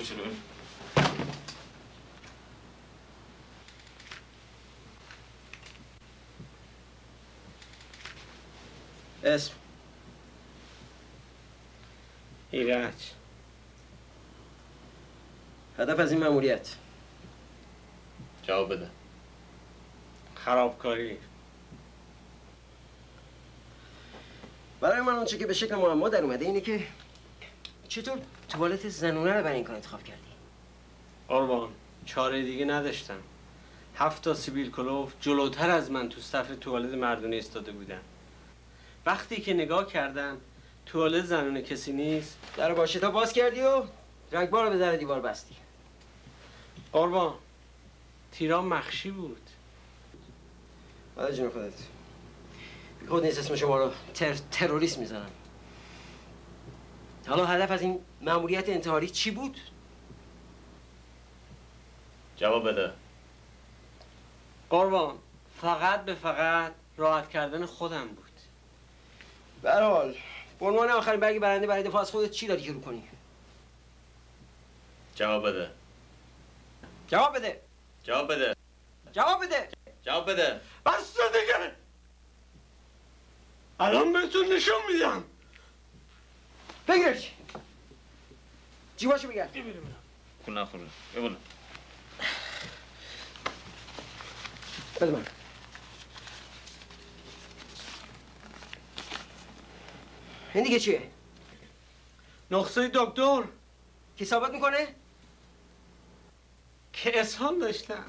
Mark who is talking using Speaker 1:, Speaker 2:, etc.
Speaker 1: چلو.
Speaker 2: اسم ایرج. هدف از این مأموریت؟
Speaker 1: جواب بده.
Speaker 2: خرابکاری. برای من اونچه که به شکل معما در اومده اینه که چطور توالت زنونه رو برای این کار انتخاب کردی؟ قربان چاره دیگه نداشتم. 7 تا سیبیل کلوف جلوتر از من تو صف توالت مردونه ایستاده بودن. وقتی که نگاه کردم توالت زنونه کسی نیست، در با شتا باز کردی و رگبار رو به در دیوار بستی. قربان تیران مخشی بود. حالا جون خودت خود نیست اسم شما رو تروریست میزنن. حالا هدف از این مأموریت انتحاری چی بود؟
Speaker 1: جواب بده.
Speaker 2: قربان فقط به فقط راحت کردن خودم بود. به هر حال به عنوان آخرین برگ برنده برای دفاع از خودت چی داری که رو کنی؟
Speaker 1: جواب بده.
Speaker 2: جواب بده.
Speaker 1: جواب بده.
Speaker 2: جواب بده.
Speaker 1: جواب بده.
Speaker 2: بس دیگه. الان بهتون نشون میدم. بگیرش. جیباشو بگرد.
Speaker 1: کن نخوره. ببینم.
Speaker 2: بده من. این دیگه چیه؟ نسخه دکتر که ثابت میکنه که اسهال داشتم.